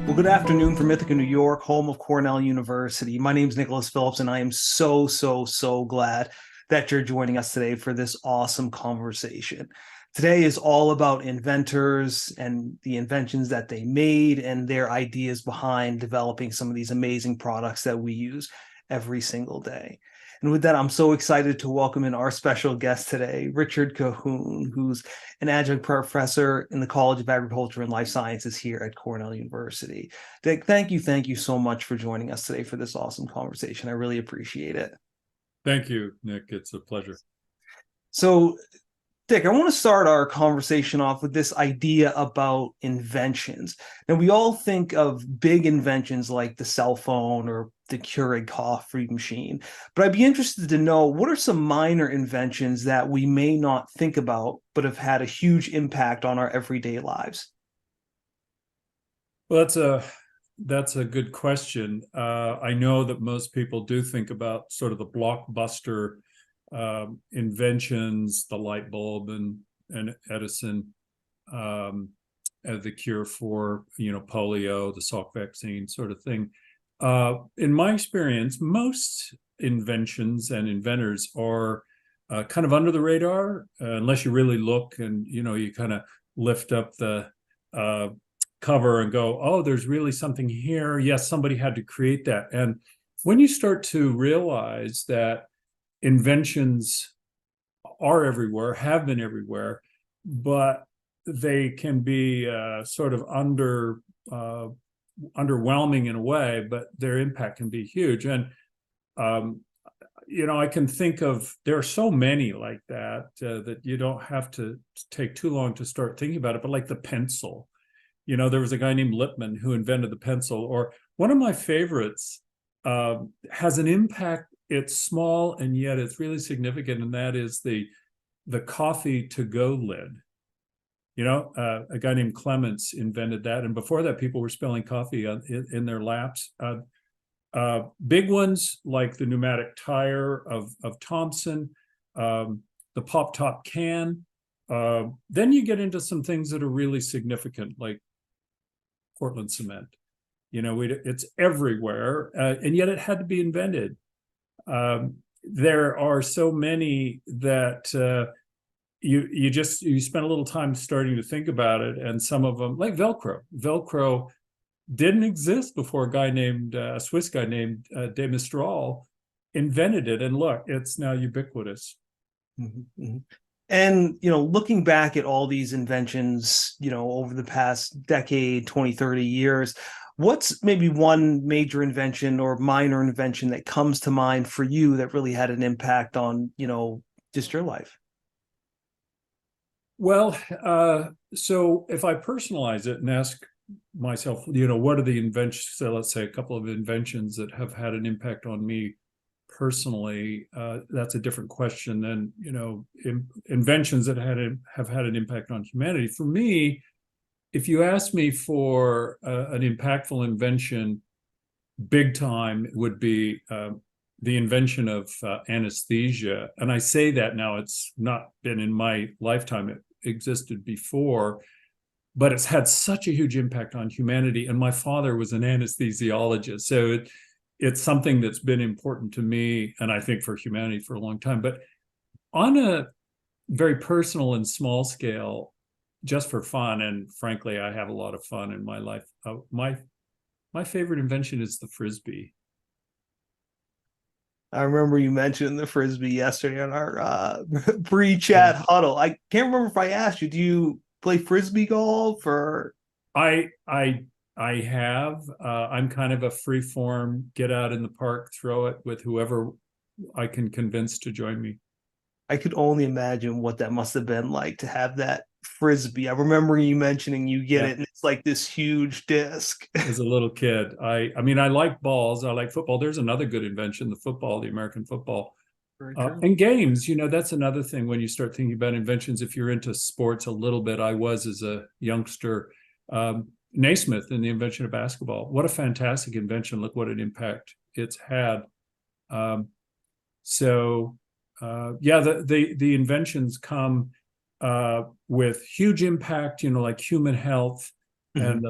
Well, good afternoon from Ithaca, New York, home of Cornell University. My name is Nicholas Phillips, and I am so glad that you're joining us today for this awesome conversation. Today is all about inventors and the inventions that they made and their ideas behind developing some of these amazing products that we use every single day. And with that, I'm so excited to welcome in our special guest today, Richard Cahoon, who's an adjunct professor in the College of Agriculture and Life Sciences here at Cornell University. Dick, thank you so much for joining us today for this awesome conversation. I really appreciate it. Thank you, Nick. It's a pleasure. So, Dick, I want to start our conversation off with this idea about inventions. Now, we all think of big inventions like the cell phone or the Keurig coffee machine, but I'd be interested to know what are some minor inventions that we may not think about, but have had a huge impact on our everyday lives? Well, that's a good question. I know that most people do think about sort of the blockbuster inventions, the light bulb and Edison, the cure for polio, the Salk vaccine sort of thing. In my experience, most inventions and inventors are kind of under the radar, unless you really look and you kind of lift up the cover and go, oh, there's really something here. Yes, somebody had to create that. And when you start to realize that inventions are everywhere, have been everywhere, but they can be sort of underwhelming in a way, but their impact can be huge. And I can think of, there are so many like that that you don't have to take too long to start thinking about it, but like the pencil. There was a guy named Lippmann who invented the pencil, or one of my favorites has an impact. It's small and yet it's really significant, and that is the coffee to go lid. A guy named Clements invented that, and before that, people were spilling coffee in their laps. Big ones like the pneumatic tire of Thomson, the pop top can. Then you get into some things that are really significant, like Portland cement. It's everywhere, and yet it had to be invented. There are so many that you spend a little time starting to think about it, and some of them, like Velcro didn't exist before a Swiss guy named de Mistral invented it, and look, it's now ubiquitous. Mm-hmm, mm-hmm. And, looking back at all these inventions, over the past decade, 20, 30 years, what's maybe one major invention or minor invention that comes to mind for you that really had an impact on, just your life? Well, so if I personalize it and ask myself, what are the inventions, so let's say a couple of inventions that have had an impact on me personally, that's a different question than inventions that have had an impact on humanity. For me, if you ask me for an impactful invention, big time, it would be the invention of anesthesia. And I say that now, it's not been in my lifetime, it existed before, but it's had such a huge impact on humanity. And my father was an anesthesiologist, so it's something that's been important to me, and I think for humanity for a long time. But on a very personal and small scale, just for fun, and frankly, I have a lot of fun in my life, my favorite invention is the Frisbee. I remember you mentioned the Frisbee yesterday on our pre-chat huddle. I can't remember if I asked you, do you play Frisbee golf or? I have. I'm kind of a free form, get out in the park, throw it with whoever I can convince to join me. I could only imagine what that must have been like to have that Frisbee. I remember you mentioning you get it and it's like this huge disc. As a little kid, I mean, I like balls. I like football. There's another good invention, the American football. And games, that's another thing when you start thinking about inventions. If you're into sports a little bit, I was as a youngster. Naismith and the invention of basketball. What a fantastic invention. Look what an impact it's had. The inventions come with huge impact, like human health, and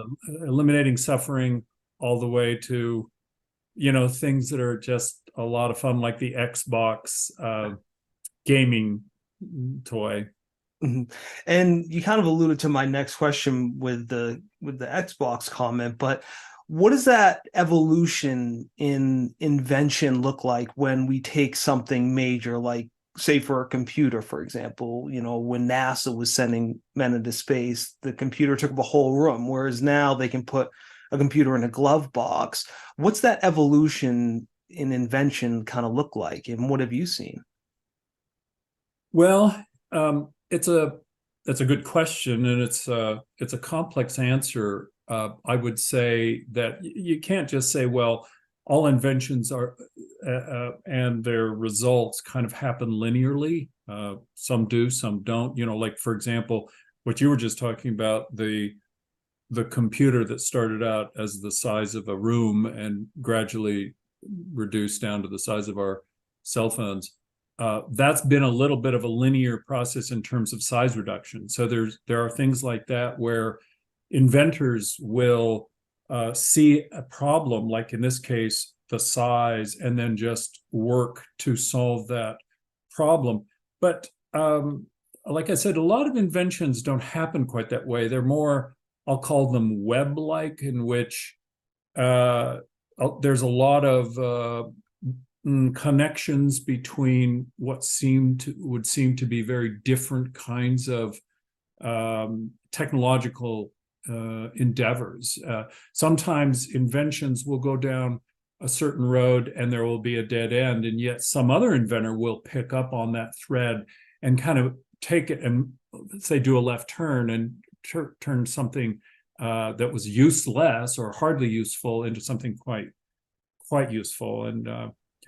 eliminating suffering all the way to, things that are just a lot of fun, like the Xbox gaming toy. And you kind of alluded to my next question with the Xbox comment, but what does that evolution in invention look like when we take something major, like say for a computer, for example, when NASA was sending men into space, the computer took up a whole room, whereas now they can put a computer in a glove box. What's that evolution in invention kind of look like, and what have you seen? Well, it's a good question, and it's a complex answer. I would say that you can't just say, well, all inventions are and their results kind of happen linearly. Some do, some don't. Like for example, what you were just talking about, the computer that started out as the size of a room and gradually reduced down to the size of our cell phones. That's been a little bit of a linear process in terms of size reduction. So there are things like that where inventors will see a problem, like in this case, the size, and then just work to solve that problem. But like I said, a lot of inventions don't happen quite that way. They're more, I'll call them web-like, in which there's a lot of connections between what would seem to be very different kinds of technological endeavors. Sometimes inventions will go down a certain road and there will be a dead end, and yet some other inventor will pick up on that thread and kind of take it and, say, do a left turn and turn something that was useless or hardly useful into something quite useful. And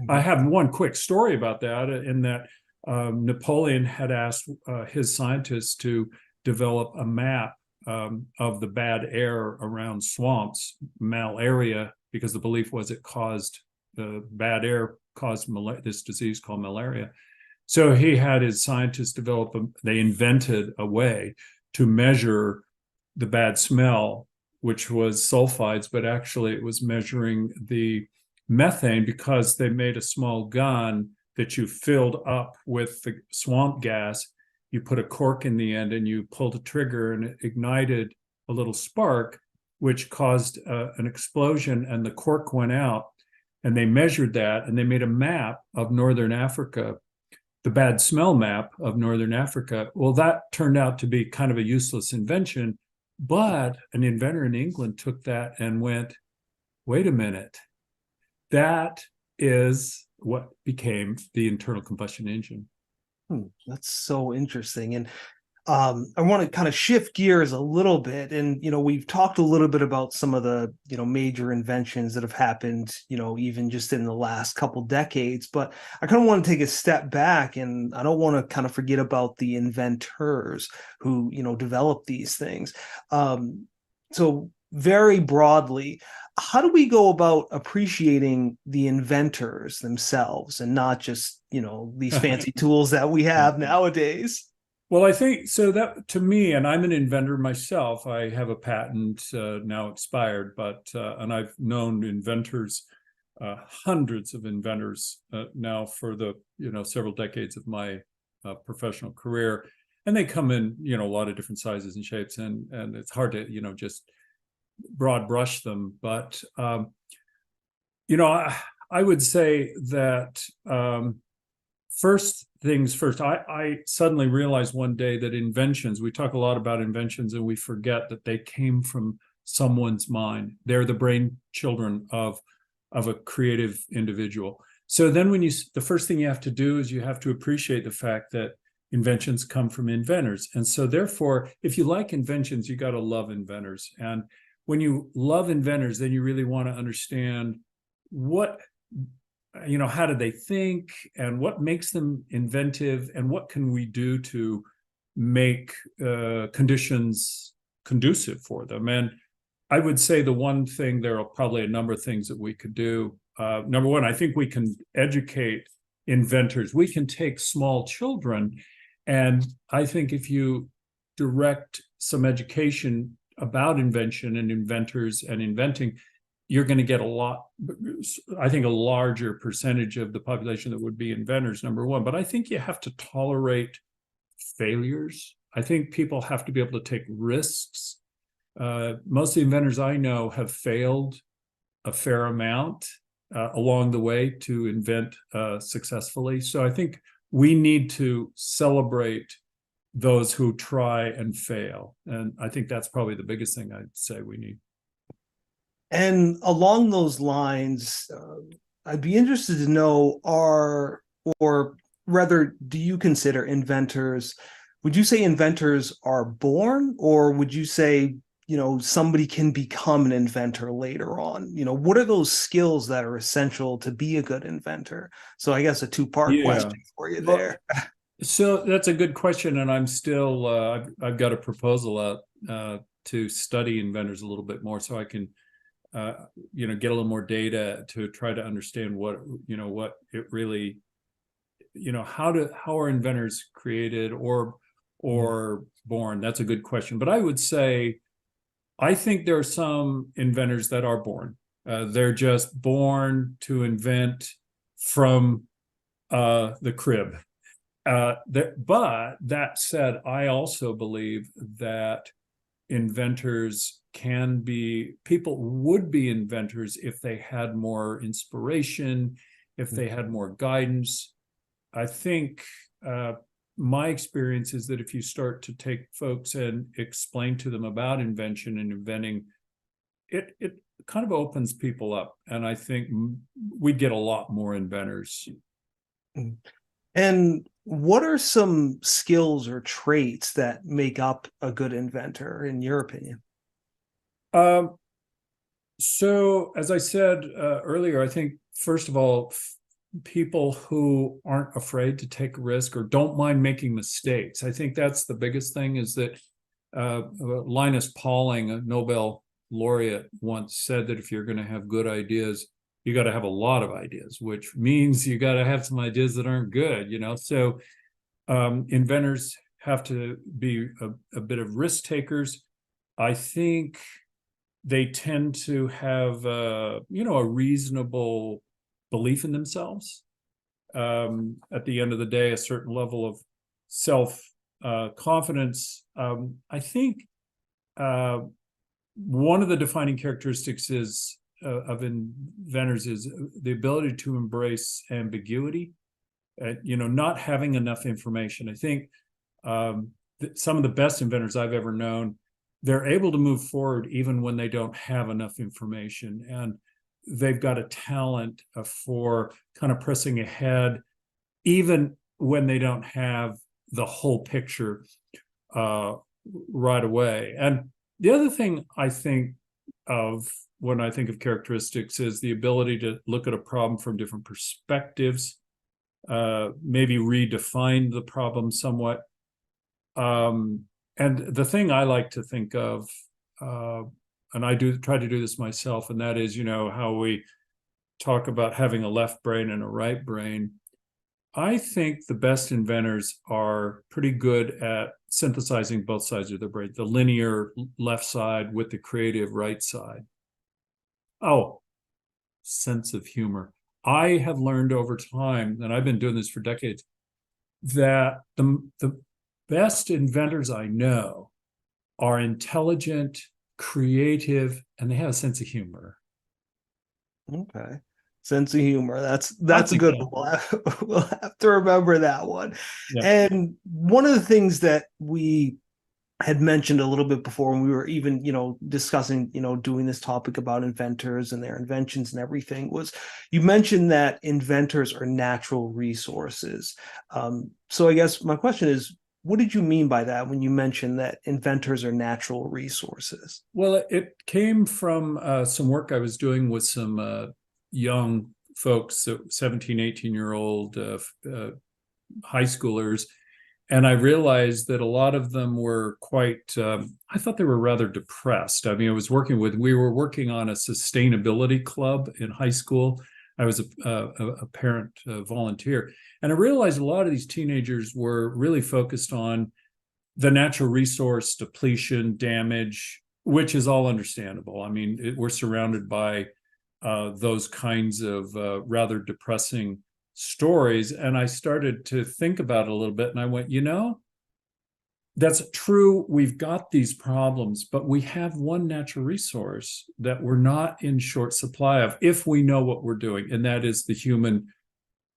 I have one quick story about that, in that Napoleon had asked his scientists to develop a map of the bad air around swamps, malaria, because the belief was it caused bad air caused this disease called malaria. So he had his scientists they invented a way to measure the bad smell, which was sulfides, but actually it was measuring the methane, because they made a small gun that you filled up with the swamp gas. You put a cork in the end and you pulled a trigger, and it ignited a little spark, which caused an explosion, and the cork went out. And they measured that, and they made a map of Northern Africa, the bad smell map of Northern Africa. Well, that turned out to be kind of a useless invention, but an inventor in England took that and went, wait a minute, that is what became the internal combustion engine. That's so interesting. And I want to kind of shift gears a little bit. And, we've talked a little bit about some of the, major inventions that have happened, even just in the last couple decades. But I kind of want to take a step back, and I don't want to kind of forget about the inventors who, developed these things. So very broadly, how do we go about appreciating the inventors themselves and not just, these fancy tools that we have nowadays? Well, I think so, that to me, and I'm an inventor myself, I have a patent now expired, but and I've known inventors, hundreds of inventors now for the several decades of my professional career, and they come in a lot of different sizes and shapes, and it's hard to just broad brush them. But I would say that first things first, I suddenly realized one day that inventions, we talk a lot about inventions and we forget that they came from someone's mind. They're the brain children of a creative individual. So then the first thing you have to do is you have to appreciate the fact that inventions come from inventors. And so therefore, if you like inventions, you got to love inventors. And when you love inventors, then you really want to understand how do they think, and what makes them inventive, and what can we do to make conditions conducive for them. And I would say the one thing, there are probably a number of things that we could do. Number one, I think we can educate inventors. We can take small children, and I think if you direct some education about invention and inventors and inventing, you're going to get I think a larger percentage of the population that would be inventors, number one. But I think you have to tolerate failures. I think people have to be able to take risks. Most of the inventors I know have failed a fair amount along the way to invent successfully. So I think we need to celebrate those who try and fail. And I think that's probably the biggest thing I'd say we need. And along those lines, I'd be interested to know or rather, do you consider inventors, would you say inventors are born, or would you say, somebody can become an inventor later on? What are those skills that are essential to be a good inventor? So I guess a two-part question for you there. So that's a good question. And I'm still, I've got a proposal out to study inventors a little bit more so I can get a little more data to try to understand what it really, how are inventors created or born? That's a good question. But I would say, I think there are some inventors that are born. They're just born to invent from the crib. But that said, I also believe that people would be inventors if they had more inspiration, if they had more guidance. I think my experience is that if you start to take folks and explain to them about invention and inventing, it kind of opens people up. And I think we'd get a lot more inventors. And what are some skills or traits that make up a good inventor, in your opinion? So, as I said earlier, I think, first of all, people who aren't afraid to take a risk or don't mind making mistakes. I think that's the biggest thing, is that Linus Pauling, a Nobel laureate, once said that if you're going to have good ideas, you got to have a lot of ideas, which means you got to have some ideas that aren't good, So inventors have to be a bit of risk takers. I think they tend to have, a reasonable belief in themselves. At the end of the day, a certain level of self-confidence. I think one of the defining characteristics of inventors is the ability to embrace ambiguity, not having enough information. I think some of the best inventors I've ever known, they're able to move forward even when they don't have enough information. And they've got a talent for kind of pressing ahead, even when they don't have the whole picture right away. And the other thing I think of when I think of characteristics is the ability to look at a problem from different perspectives, maybe redefine the problem somewhat. And the thing I like to think of, and I try to do this myself, and that is, how we talk about having a left brain and a right brain. I think the best inventors are pretty good at synthesizing both sides of the brain, the linear left side with the creative right side. Oh, sense of humor. I have learned over time, and I've been doing this for decades, that the best inventors I know are intelligent, creative, and they have a sense of humor. Okay. Sense of humor. That's a good one. We'll have to remember that one. Yeah. And one of the things that we had mentioned a little bit before when we were even, discussing, doing this topic about inventors and their inventions and everything, was you mentioned that inventors are natural resources. So I guess my question is, what did you mean by that when you mentioned that inventors are natural resources? Well, it came from some work I was doing with some young folks, 17, 18-year-old high schoolers. And I realized that a lot of them were quite, I thought they were rather depressed. I mean, we were working on a sustainability club in high school. I was a parent volunteer. And I realized a lot of these teenagers were really focused on the natural resource depletion, damage, which is all understandable. I mean, we're surrounded by those kinds of rather depressing stories. And I started to think about it a little bit, and I went, that's true. We've got these problems, but we have one natural resource that we're not in short supply of if we know what we're doing, and that is the human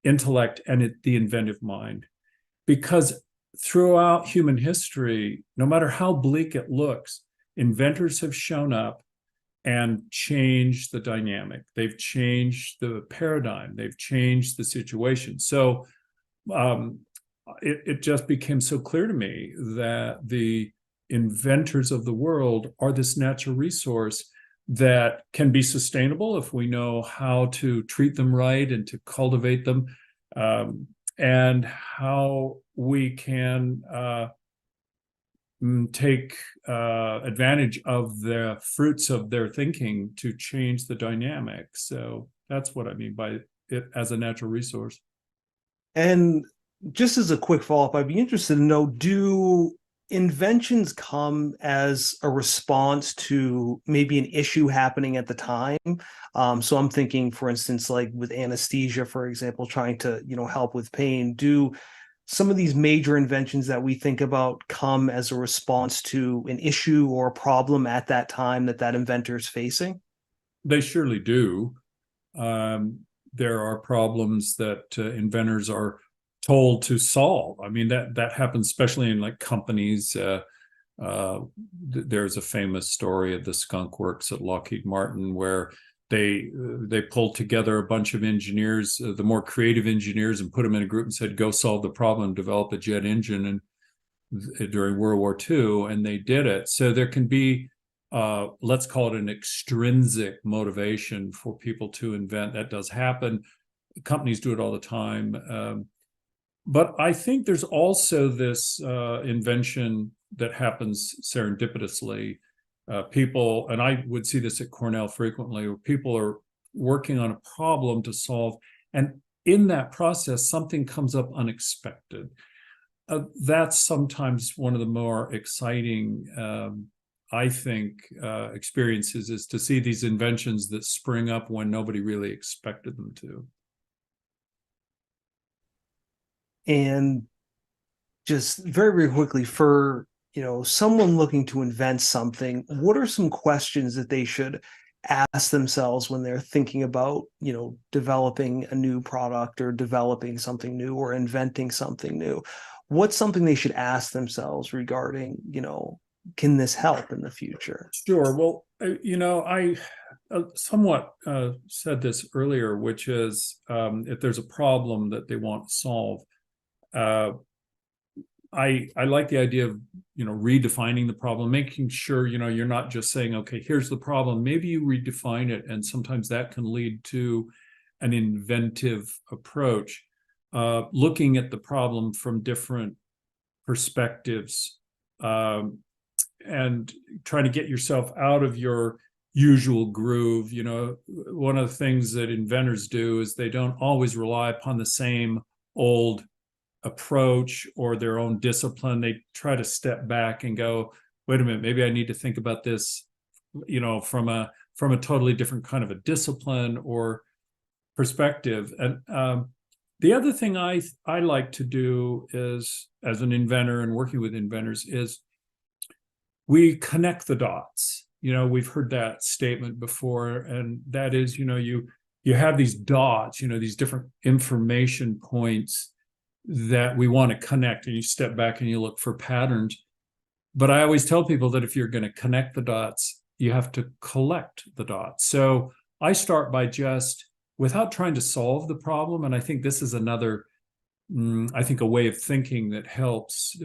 intellect and the inventive mind. Because throughout human history, no matter how bleak it looks, inventors have shown up and changed the dynamic. They've changed the paradigm. They've changed the situation. So it just became so clear to me that the inventors of the world are this natural resource that can be sustainable if we know how to treat them right and to cultivate them, and how we can take advantage of the fruits of their thinking to change the dynamic. So that's what I mean by it as a natural resource. And just as a quick follow-up, I'd be interested to know, do inventions come as a response to maybe an issue happening at the time? So I'm thinking, for instance, like with anesthesia, for example, trying to, help with pain. Do some of these major inventions that we think about come as a response to an issue or a problem at that time that inventor is facing? They surely do. There are problems that inventors are told to solve. I mean, that happens especially in like companies. There's a famous story of the skunk works at Lockheed Martin where they pulled together a bunch of engineers, the more creative engineers, and put them in a group and said, go solve the problem, develop a jet engine, and during World War II, and they did it. So there can be let's call it an extrinsic motivation for people to invent. That does happen. Companies do it all the time. But I think there's also this invention that happens serendipitously. People, and I would see this at Cornell frequently, where people are working on a problem to solve, and in that process, something comes up unexpected. That's sometimes one of the more exciting, I think, experiences, is to see these inventions that spring up when nobody really expected them to. And just very, very quickly, for someone looking to invent something, what are some questions that they should ask themselves when they're thinking about developing a new product or developing something new or inventing something new? What's something they should ask themselves regarding, can this help in the future? Sure. Well, I somewhat said this earlier, which is if there's a problem that they want to solve, I like the idea of redefining the problem, making sure you're not just saying, okay, here's the problem. Maybe you redefine it, and sometimes that can lead to an inventive approach, looking at the problem from different perspectives, and trying to get yourself out of your usual groove. One of the things that inventors do is they don't always rely upon the same old approach or their own discipline. They try to step back and go, wait a minute, maybe I need to think about this, from a totally different kind of a discipline or perspective. And the other thing I like to do is, as an inventor and working with inventors, is we connect the dots. We've heard that statement before, and that is, you have these dots, these different information points that we want to connect, and you step back and you look for patterns. But I always tell people that if you're going to connect the dots, you have to collect the dots. So I start by just, without trying to solve the problem, and I think this is another, a way of thinking that helps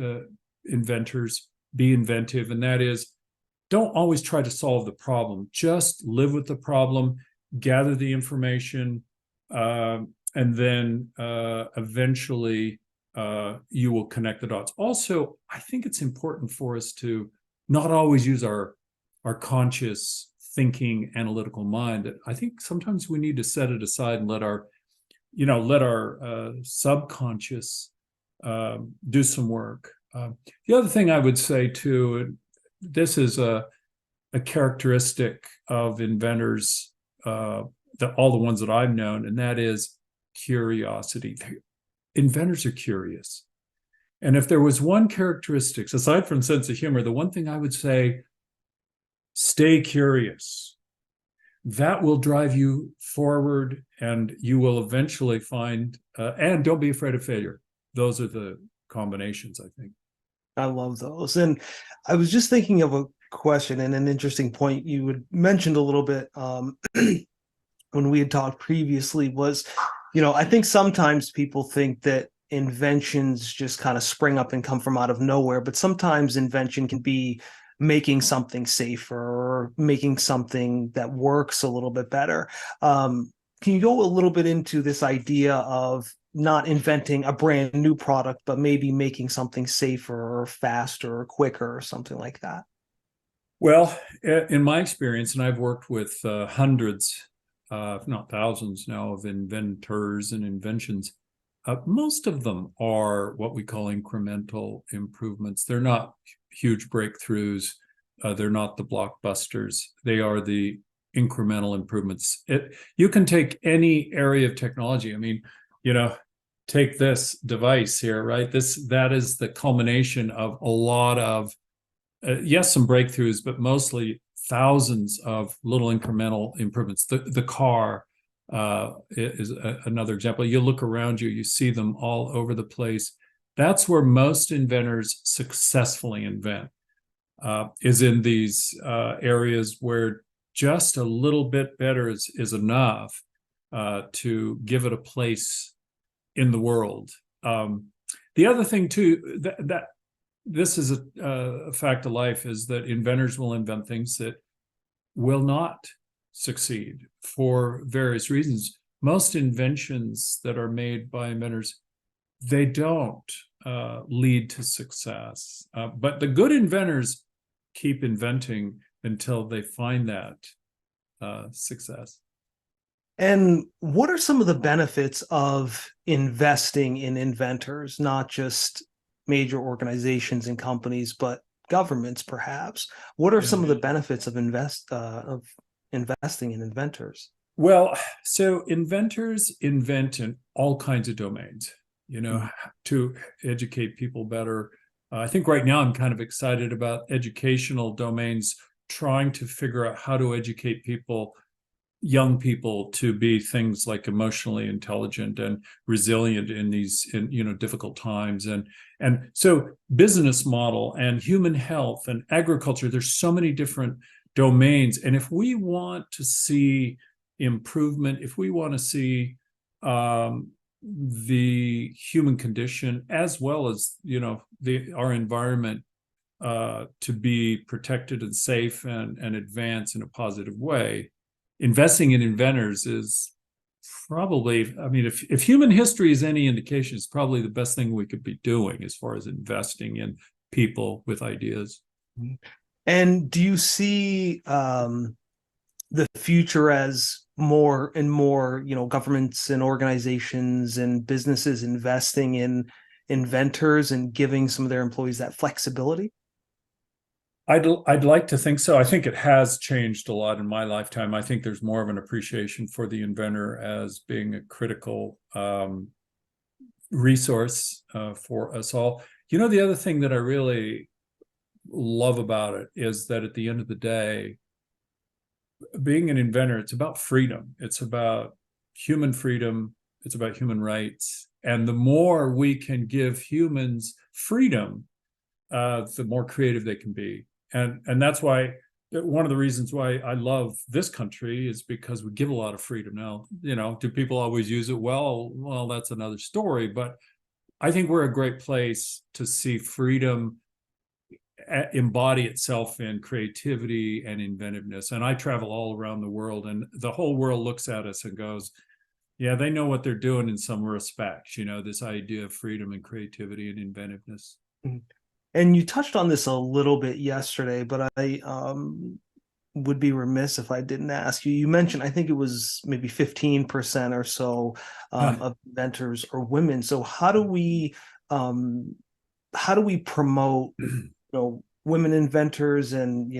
inventors be inventive, and that is, don't always try to solve the problem. Just live with the problem, gather the information, and then eventually you will connect the dots. Also, I think it's important for us to not always use our conscious thinking, analytical mind. I think sometimes we need to set it aside and let our subconscious do some work. The other thing I would say too, this is a characteristic of inventors, all the ones that I've known, and that is curiosity. Inventors are curious. And if there was one characteristic, aside from sense of humor, the one thing I would say, stay curious. That will drive you forward, and you will eventually find, and don't be afraid of failure. Those are the combinations, I think. I love those. And I was just thinking of a question and an interesting point you had mentioned a little bit when we had talked previously was, I think sometimes people think that inventions just kind of spring up and come from out of nowhere, but sometimes invention can be making something safer or making something that works a little bit better. Can you go a little bit into this idea of not inventing a brand new product, but maybe making something safer or faster or quicker or something like that? Well, in my experience, and I've worked with hundreds, if not thousands now, of inventors and inventions, most of them are what we call incremental improvements. They're not huge breakthroughs. They're not the blockbusters. They are the incremental improvements. You can take any area of technology. I mean, take this device here, right? That is the culmination of a lot of, yes, some breakthroughs, but mostly thousands of little incremental improvements. The car is another example. You look around you, you see them all over the place. That's where most inventors successfully invent, is in these areas where just a little bit better is enough to give it a place in the world. The other thing too, that this is a fact of life, is that inventors will invent things that will not succeed for various reasons. Most inventions that are made by inventors, they don't lead to success. But the good inventors keep inventing until they find that success. And what are some of the benefits of investing in inventors, not just major organizations and companies, but governments, perhaps? What are some of the benefits of investing in inventors? Well, so inventors invent in all kinds of domains, to educate people better. I think right now I'm kind of excited about educational domains, trying to figure out how to educate people, young people, to be things like emotionally intelligent and resilient in these, difficult times. And so business model and human health and agriculture, there's so many different domains. And if we want to see improvement, if we want to see the human condition, as well as, our environment to be protected and safe and advance in a positive way, investing in inventors is probably, I mean, if human history is any indication, it's probably the best thing we could be doing as far as investing in people with ideas. And do you see the future as more and more, governments and organizations and businesses investing in inventors and giving some of their employees that flexibility? I'd like to think so. I think it has changed a lot in my lifetime. I think there's more of an appreciation for the inventor as being a critical resource for us all. The other thing that I really love about it is that at the end of the day, being an inventor, it's about freedom. It's about human freedom. It's about human rights. And the more we can give humans freedom, the more creative they can be. And that's why, one of the reasons why I love this country is because we give a lot of freedom. Now, do people always use it well? Well, that's another story. But I think we're a great place to see freedom embody itself in creativity and inventiveness. And I travel all around the world, and the whole world looks at us and goes, yeah, they know what they're doing in some respects, this idea of freedom and creativity and inventiveness. And you touched on this a little bit yesterday, but I would be remiss if I didn't ask you. You mentioned, I think it was maybe 15% or so of inventors are women. So how do we promote women inventors and,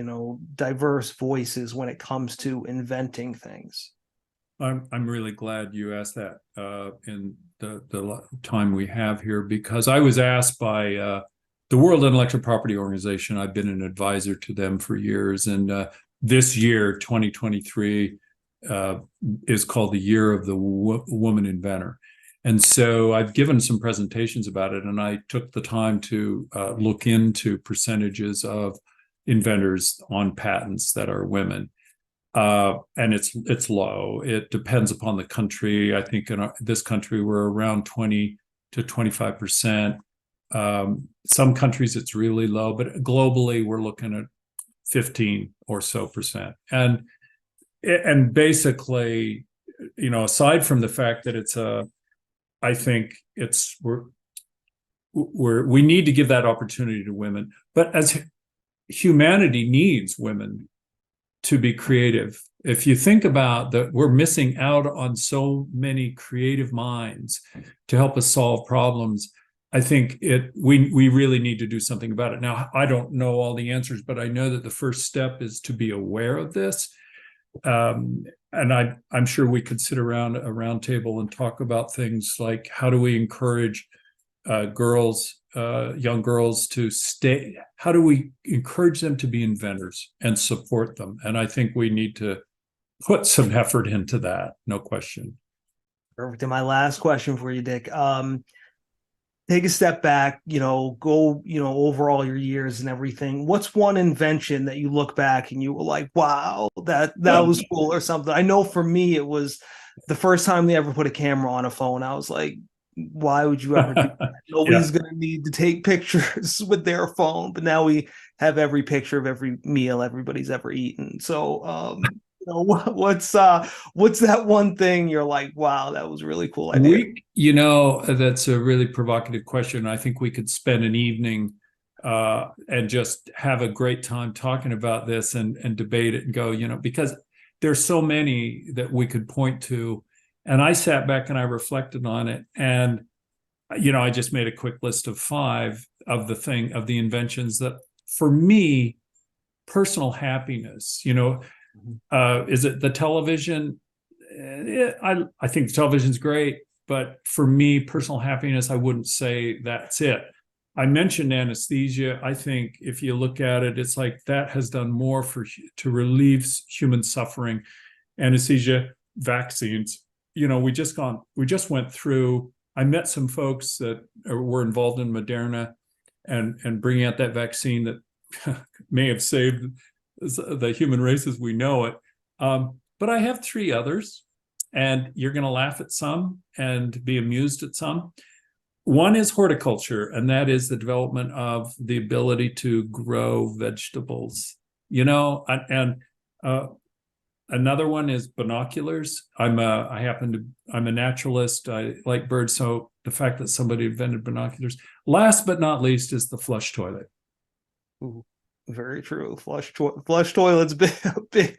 diverse voices when it comes to inventing things? I'm really glad you asked that in the time we have here, because I was asked by the World Intellectual Property Organization. I've been an advisor to them for years, and this year, 2023, is called the Year of the Woman Inventor. And so I've given some presentations about it, and I took the time to look into percentages of inventors on patents that are women. And it's low. It depends upon the country. I think in this country, we're around 20 to 25%. Some countries it's really low, but globally we're looking at 15 or so percent. And basically, aside from the fact that I think we need to give that opportunity to women, but as humanity needs women to be creative. If you think about that, we're missing out on so many creative minds to help us solve problems. I think we really need to do something about it. Now, I don't know all the answers, but I know that the first step is to be aware of this. And I'm sure we could sit around a round table and talk about things like, how do we encourage young girls to stay? How do we encourage them to be inventors and support them? And I think we need to put some effort into that, no question. Perfect. And my last question for you, Dick. Take a step back, go, over all your years and everything. What's one invention that you look back and you were like, wow, that was cool or something? I know for me, it was the first time they ever put a camera on a phone. I was like, why would you ever do that? Nobody's going to need to take pictures with their phone, but now we have every picture of every meal everybody's ever eaten. So, what's that one thing you're like, wow, that was really cool idea? That's a really provocative question. I think we could spend an evening and just have a great time talking about this and debate it and go, because there's so many that we could point to. And I sat back and I reflected on it. And, I just made a quick list of 5 of the inventions that, for me, personal happiness, is it the television? I think television's great, but for me, personal happiness, I wouldn't say that's it. I mentioned anesthesia. I think if you look at it, it's like that has done more to relieve human suffering. Anesthesia, vaccines. We just went through. I met some folks that were involved in Moderna and bringing out that vaccine that may have saved the human race as we know it. But I have 3 others, and you're going to laugh at some and be amused at some. One is horticulture, and that is the development of the ability to grow vegetables. Another one is binoculars. I'm a naturalist. I like birds, so the fact that somebody invented binoculars. Last but not least is the flush toilet. Ooh, very true. Flush toilet's big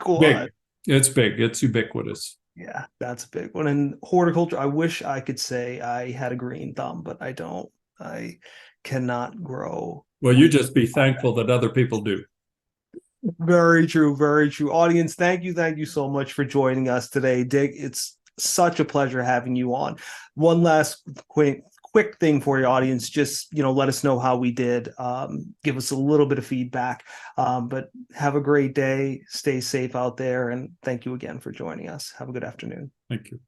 one. Big. It's big. It's ubiquitous. Yeah, that's a big one. And horticulture, I wish I could say I had a green thumb, but I don't. I cannot grow. Well, you just be thankful that other people do. Very true. Very true. Audience, thank you so much for joining us today, Dick. It's such a pleasure having you on. One last quick thing for your audience. Just, let us know how we did. Give us a little bit of feedback. But have a great day. Stay safe out there. And thank you again for joining us. Have a good afternoon. Thank you.